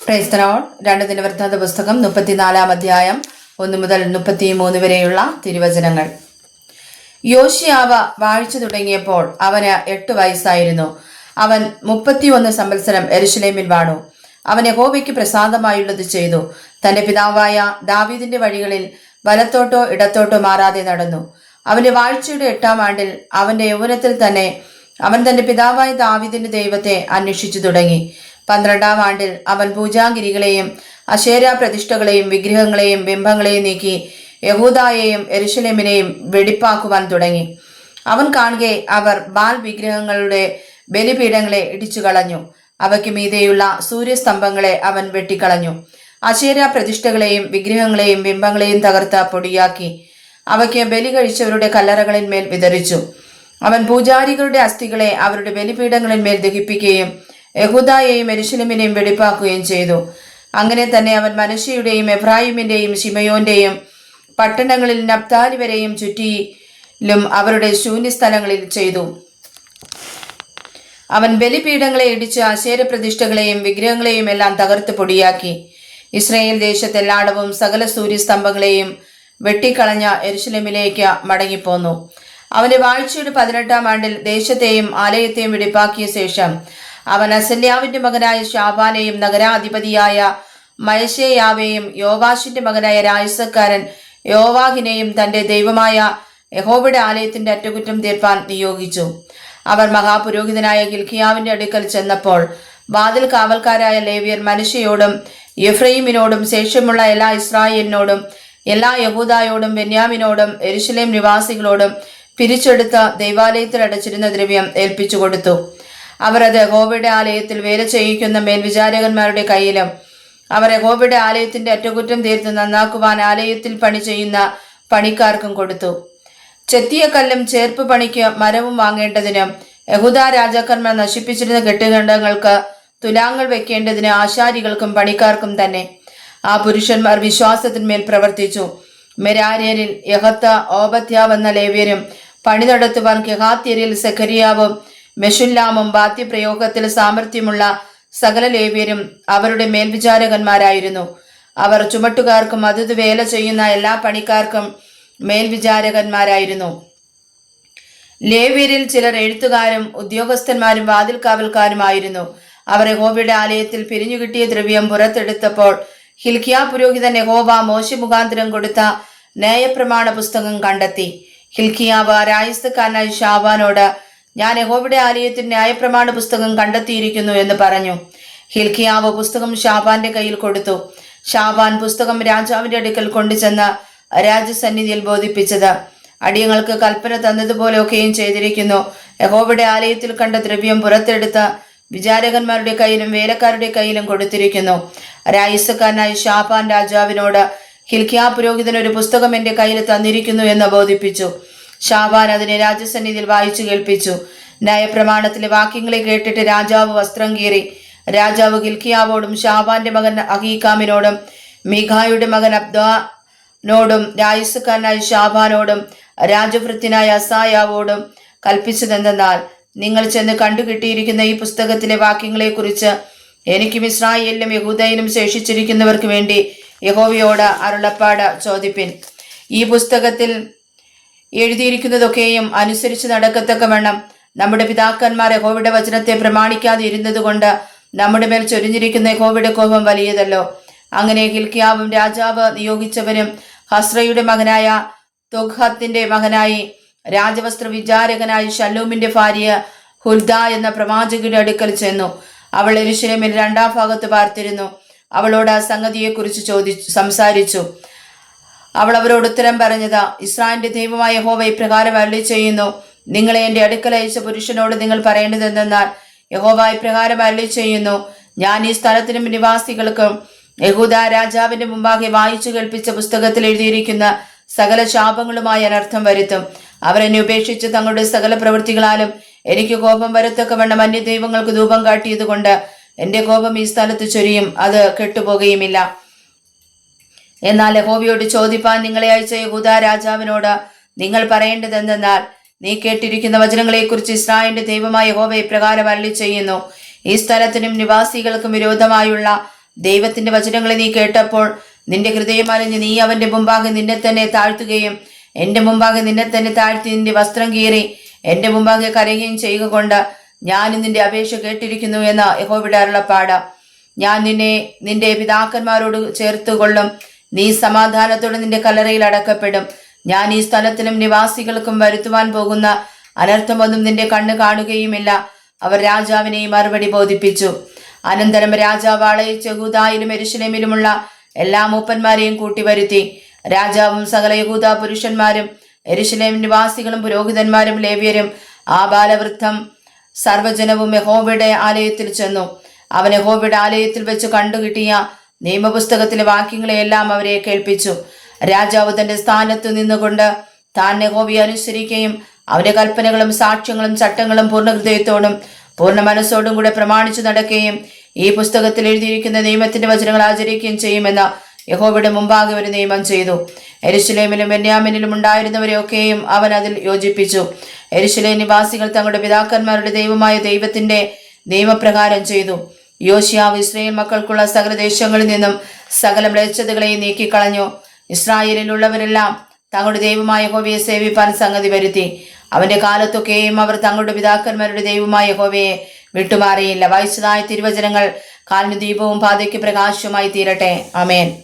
Praise the Lord. 2 ദിനവൃത്താന്ത പുസ്തകം 34 അധ്യായം 1 മുതൽ 33 വരെയുള്ള തിരുവചനങ്ങൾ. യോശിയാവ് വാഴ്ച തുടങ്ങിയപ്പോൾ അവന് 8 വയസ്സായിരുന്നു. അവൻ 31 സംവത്സരം യെരൂശലേമിൽ വാണു. അവൻ യഹോവയ്ക്ക് പ്രസാദമായുള്ളത് ചെയ്തു. തന്റെ പിതാവായ ദാവീദിന്റെ വഴികളിൽ വലത്തോട്ടോ ഇടത്തോട്ടോ മാറാതെ നടന്നു. അവന്റെ വാഴ്ചയുടെ 8-ാം ആണ്ടിൽ അവന്റെ യൗവനത്തിൽ തന്നെ അവൻ തന്റെ പിതാവായ ദാവീദിന്റെ ദൈവത്തെ അന്വേഷിച്ചു തുടങ്ങി. 12-ാം ആണ്ടിൽ അവൻ പൂജാഗിരികളെയും അശേര പ്രതിഷ്ഠകളെയും വിഗ്രഹങ്ങളെയും ബിംബങ്ങളെയും നീക്കി യഹൂദായെയും യെരൂശലേമിനെയും വെടിപ്പാക്കുവാൻ തുടങ്ങി. അവൻ കാണുകെ അവർ ബാൽ വിഗ്രഹങ്ങളുടെ ബലിപീഠങ്ങളെ ഇടിച്ചു കളഞ്ഞു. അവയ്ക്ക് മീതെയുള്ള സൂര്യസ്തംഭങ്ങളെ അവൻ വെട്ടിക്കളഞ്ഞു. അശേര പ്രതിഷ്ഠകളെയും വിഗ്രഹങ്ങളെയും ബിംബങ്ങളെയും തകർത്ത പൊടിയാക്കി അവയ്ക്ക് ബലി കഴിച്ചവരുടെ കല്ലറകളിന്മേൽ വിതറിച്ചു. അവൻ പൂജാരികളുടെ അസ്ഥികളെ അവരുടെ ബലിപീഠങ്ങളിന്മേൽ ദഹിപ്പിക്കുകയും യഹൂദായെയും യെരൂശലേമിനെയും വെടിപ്പാക്കുകയും ചെയ്തു. അങ്ങനെ തന്നെ അവൻ മനശ്ശെയുടെയും എഫ്രായിമിന്റെയും ശിമയോന്റെയും പട്ടണങ്ങളിൽ നപ്താലി വരെയും ചുറ്റിലും അവരുടെ ശൂന്യസ്ഥലങ്ങളിൽ ചെയ്തു. അവൻ ബലിപീഠങ്ങളെ ഇടിച്ച് അശേര പ്രതിഷ്ഠകളെയും വിഗ്രഹങ്ങളെയും എല്ലാം തകർത്ത് പൊടിയാക്കി. ഇസ്രായേൽ ദേശത്തെല്ലായിടവും സകല സൂര്യസ്തംഭങ്ങളെയും വെട്ടിക്കളഞ്ഞ യെരൂശലേമിലേക്ക് മടങ്ങിപ്പോന്നു. അവന്റെ വാഴ്ചയുടെ 18-ാം ആണ്ടിൽ ദേശത്തെയും ആലയത്തെയും വെടിപ്പാക്കിയ ശേഷം അവൻ അസല്യാവിന്റെ മകനായ ശാബാനെയും നഗരാധിപതിയായ മയശേയാവെയും യോവാശിന്റെ മകനായ രായസക്കാരൻ യോവാഹിനെയും തന്റെ ദൈവമായ യഹോവയുടെ ആലയത്തിന്റെ അറ്റകുറ്റം തീർപ്പാൻ നിയോഗിച്ചു. അവർ മഹാപുരോഹിതനായ ഹില്ക്കീയാവിന്റെ അടുക്കൽ ചെന്നപ്പോൾ വാതിൽ കാവൽക്കാരായ ലേവ്യർ മനശ്ശെയോടും എഫ്രയീമിനോടും ശേഷമുള്ള എല്ലാ ഇസ്രായേലിനോടും എല്ലാ യഹൂദായോടും ബെന്യാമിനോടും യെരൂശലേം നിവാസികളോടും പിരിച്ചെടുത്ത ദൈവാലയത്തിൽ അടച്ചിരുന്ന ദ്രവ്യം ഏൽപ്പിച്ചു കൊടുത്തു. അവർ അത് യഹോവയുടെ ആലയത്തിൽ വേല ചെയ്യിക്കുന്ന മേൽവിചാരകന്മാരുടെ കയ്യിലും അവർ യഹോവയുടെ ആലയത്തിന്റെ അറ്റകുറ്റം തീർത്ത് നന്നാക്കുവാൻ ആലയത്തിൽ പണി ചെയ്യുന്ന പണിക്കാർക്കും കൊടുത്തു. ചെത്തിയ കല്ലും ചേർപ്പ് പണിക്ക് മരവും വാങ്ങേണ്ടതിനും യഹൂദാ രാജാക്കന്മാർ നശിപ്പിച്ചിരുന്ന കെട്ടുകണ്ടങ്ങൾക്ക് തുലാങ്ങൾ വെക്കേണ്ടതിന് ആശാരികൾക്കും പണിക്കാർക്കും തന്നെ. ആ പുരുഷന്മാർ വിശ്വാസത്തിന്മേൽ പ്രവർത്തിച്ചു. മെരാര്യരിൽ യഹത്ത ഓബദ്യാവ് എന്ന ലേവ്യരും പണി നടത്തുവാൻ കെഹാത്യരിൽ സെഖരിയാവും മെഷുല്ലാമും ബാത്യപ്രയോഗത്തിൽ സാമർഥ്യമുള്ള സകല ലേവ്യരും അവരുടെ മേൽവിചാരകന്മാരായിരുന്നു. അവർ ചുമട്ടുകാർക്കും അതത് വേല ചെയ്യുന്ന എല്ലാ പണിക്കാർക്കും മേൽവിചാരകന്മാരായിരുന്നു. ലേവ്യരിൽ ചിലർ എഴുത്തുകാരും ഉദ്യോഗസ്ഥന്മാരും വാതിൽ കാവൽക്കാരുമായിരുന്നു. അവർ യഹോവയുടെ ആലയത്തിൽ പിരിഞ്ഞു കിട്ടിയ ദ്രവ്യം പുറത്തെടുത്തപ്പോൾ ഹില്ക്കീയാ പുരോഹിതൻ യഹോവ മോശെ മുഖാന്തരം കൊടുത്ത ന്യായപ്രമാണ പുസ്തകം കണ്ടെത്തി. ഹില്ക്കീയാവ് രായസക്കാരനായ ശാബാനോട്, ഞാൻ യഹോവയുടെ ആലയത്തിൽ ന്യായപ്രമാണ പുസ്തകം കണ്ടെത്തിയിരിക്കുന്നു എന്ന് പറഞ്ഞു. ഹില്ക്കീയാവ് പുസ്തകം ശാബാന്റെ കയ്യിൽ കൊടുത്തു. ശാബാൻ പുസ്തകം രാജാവിന്റെ അടുക്കൽ കൊണ്ടുചെന്ന് രാജസന്നിധിയിൽ ബോധിപ്പിച്ചത്, അടിയങ്ങൾക്ക് കൽപ്പന തന്നതുപോലെയൊക്കെയും ചെയ്തിരിക്കുന്നു. യഹോവയുടെ ആലയത്തിൽ കണ്ട ദ്രവ്യം പുറത്തെടുത്ത് വിചാരകന്മാരുടെ കയ്യിലും വേലക്കാരുടെ കയ്യിലും കൊടുത്തിരിക്കുന്നു. രായസക്കാരനായ ശാബാൻ രാജാവിനോട്, ഹില്ക്കീയാ പുരോഹിതൻ ഒരു പുസ്തകം എന്റെ കയ്യിൽ തന്നിരിക്കുന്നു എന്ന് ബോധിപ്പിച്ചു. ശാബാൻ അതിനെ രാജസന്നിധിയിൽ വായിച്ചു കേൾപ്പിച്ചു. ന്യായപ്രമാണത്തിലെ വാക്യങ്ങളെ കേട്ടിട്ട് രാജാവ് വസ്ത്രം കീറി. രാജാവ് ഹില്ക്കീയാവോടും ശാബാന്റെ മകൻ അഹീക്കാമിനോടും മീഖായുടെ മകൻ അബ്ദാനോടും രായസക്കാരനായ ശാബാനോടും രാജഭൃത്യനായ അസായാവോടും കൽപ്പിച്ചതെന്തെന്നാൽ, നിങ്ങൾ ചെന്ന് കണ്ടുകിട്ടിയിരിക്കുന്ന ഈ പുസ്തകത്തിലെ വാക്യങ്ങളെക്കുറിച്ച് എനിക്കും ഇസ്രായേലിലും യഹൂദയിലും ശേഷിച്ചിരിക്കുന്നവർക്ക് വേണ്ടി യഹോവയോട് അരുളപ്പാട് ചോദിപ്പിൻ. ഈ പുസ്തകത്തിൽ എഴുതിയിരിക്കുന്നതൊക്കെയും അനുസരിച്ച് നടക്കത്തക്കവണ്ണം നമ്മുടെ പിതാക്കന്മാർ യഹോവയുടെ വചനത്തെ പ്രമാണിക്കാതെ ഇരുന്നത് കൊണ്ട് നമ്മുടെ മേൽ ചൊരിഞ്ഞിരിക്കുന്ന യഹോവയുടെ കോപം വലിയതല്ലോ. അങ്ങനെ ഹില്ക്കീയാവും രാജാവ് നിയോഗിച്ചവരും ഹസ്രയുടെ മകനായ തൊഗ്ഹത്തിന്റെ മകനായി രാജവസ്ത്ര വിചാരകനായ ശല്ലൂമിന്റെ ഭാര്യ ഹുൽദ എന്ന പ്രവാചകരുടെ അടുക്കൽ ചെന്നു. അവൾ യെരൂശലേമിൽ 2-ാം ഭാഗത്ത് പാർത്തിരുന്നു. അവളോട് ആ സംഗതിയെക്കുറിച്ച് സംസാരിച്ചു. അവൾ അവരോട് ഉത്തരം പറഞ്ഞത്, ഇസ്രായേലിന്റെ ദൈവമായ യഹോവ ഇപ്രകാരം അരുളി ചെയ്യുന്നു, നിങ്ങളെ എന്റെ അടുക്കൽ അയച്ച പുരുഷനോട് നിങ്ങൾ പറയേണ്ടതെന്നാൽ, യഹോവ ഇപ്രകാരം അരുളി ചെയ്യുന്നു, ഞാൻ ഈ സ്ഥലത്തിനും നിവാസികൾക്കും യഹൂദാ രാജാവിന്റെ മുമ്പാകെ വായിച്ചു കേൾപ്പിച്ച പുസ്തകത്തിൽ എഴുതിയിരിക്കുന്ന സകല ശാപങ്ങളുമായി അനർത്ഥം വരുത്തും. അവരെന്നെ ഉപേക്ഷിച്ച് തങ്ങളുടെ സകല പ്രവൃത്തികളാലും എനിക്ക് കോപം വരത്തക്കവണ്ണം അന്യ ദൈവങ്ങൾക്ക് ധൂപം കാട്ടിയത് കൊണ്ട് എന്റെ കോപം ഈ സ്ഥലത്ത് ചൊരിയും, അത് കെട്ടുപോകുകയുമില്ല. എന്നാൽ യഹോവയോട് ചോദിപ്പാൻ നിങ്ങളെ അയച്ച യഹൂദാ രാജാവിനോട് നിങ്ങൾ പറയേണ്ടതെന്തെന്നാൽ, നീ കേട്ടിരിക്കുന്ന വചനങ്ങളെക്കുറിച്ച് ഇസ്രായേലിന്റെ ദൈവമായ യഹോവ ഇപ്രകാരം അരുളി ചെയ്യുന്നു, ഈ സ്ഥലത്തിനും നിവാസികൾക്കും വിരോധമായുള്ള ദൈവത്തിന്റെ വചനങ്ങളെ നീ കേട്ടപ്പോൾ നിന്റെ ഹൃദയം അലിഞ്ഞ് നീ അവന്റെ മുമ്പാകെ നിന്നെ തന്നെ താഴ്ത്തുകയും എന്റെ മുമ്പാകെ നിന്നെ തന്നെ താഴ്ത്തി നിന്റെ വസ്ത്രം കീറി എന്റെ മുമ്പാകെ കരയുകയും ചെയ്യുക കൊണ്ട് ഞാൻ നിന്റെ അപേക്ഷ കേട്ടിരിക്കുന്നു എന്ന യഹോവയുടെ അരുളപ്പാട്. ഞാൻ നിന്നെ നിന്റെ പിതാക്കന്മാരോട് ചേർത്തുകൊള്ളും. നീ സമാധാനത്തോടെ നിന്റെ കല്ലറയിൽ അടക്കപ്പെടും. ഞാൻ ഈ സ്ഥലത്തിനും നിവാസികൾക്കും വരുത്തുവാൻ പോകുന്ന അനർത്ഥമൊന്നും നിന്റെ കണ്ണ് കാണുകയുമില്ല. അവർ രാജാവിനെ മറുപടി ബോധിപ്പിച്ചു. അനന്തരം രാജാവ് ആളയിച്ച് യഹൂദായിലും യെരൂശലേമിലുമുള്ള എല്ലാ മൂപ്പന്മാരെയും കൂട്ടിവരുത്തി. രാജാവും സകല യഹൂദ പുരുഷന്മാരും യെരൂശലേം നിവാസികളും പുരോഹിതന്മാരും ലേവ്യരും ആ ബാലവൃദ്ധം സർവ്വജനവും യഹോവയുടെ ആലയത്തിൽ ചെന്നു. അവൻ യഹോവയുടെ ആലയത്തിൽ വെച്ച് കണ്ടുകിട്ടിയ നിയമപുസ്തകത്തിലെ വാക്യങ്ങളെയെല്ലാം അവരെ കേൾപ്പിച്ചു. രാജാവ് തന്റെ സ്ഥാനത്ത് നിന്നുകൊണ്ട് താൻ യഹോവയെ അനുസരിക്കുകയും അവന്റെ കൽപ്പനകളും സാക്ഷ്യങ്ങളും ചട്ടങ്ങളും പൂർണ്ണ ഹൃദയത്തോടും പൂർണ്ണ മനസ്സോടും കൂടെ പ്രമാണിച്ചു നടക്കുകയും ഈ പുസ്തകത്തിൽ എഴുതിയിരിക്കുന്ന നിയമത്തിന്റെ വചനങ്ങൾ ആചരിക്കുകയും ചെയ്യുമെന്ന് യഹോവയുടെ മുമ്പാകെ ഒരു നിയമം ചെയ്തു. യെരൂശലേമിലും ബെന്യാമീനിലും ഉണ്ടായിരുന്നവരെയൊക്കെയും അവൻ അതിൽ യോജിപ്പിച്ചു. യെരൂശലേം നിവാസികൾ തങ്ങളുടെ പിതാക്കന്മാരുടെ ദൈവമായ ദൈവത്തിന്റെ നിയമപ്രകാരം ചെയ്തു. യോശിയാവ് ഇസ്രായേൽ മക്കൾക്കുള്ള സകല ദേശങ്ങളിൽ നിന്നും സകല മ്ലേച്ഛതകളെയും നീക്കിക്കളഞ്ഞു. ഇസ്രായേലിലുള്ളവരെല്ലാം തങ്ങളുടെ ദൈവമായ യഹോവയെ സേവിപ്പാൻ സംഗതി വരുത്തി. അവന്റെ കാലത്തൊക്കെയും അവർ തങ്ങളുടെ പിതാക്കന്മാരുടെ ദൈവമായ യഹോവയെ വിട്ടുമാറിയില്ല. വായിച്ചതായ തിരുവചനങ്ങൾ കാലിന് ദീപവും പാതയ്ക്ക് പ്രകാശവുമായി തീരട്ടെ. ആമേൻ.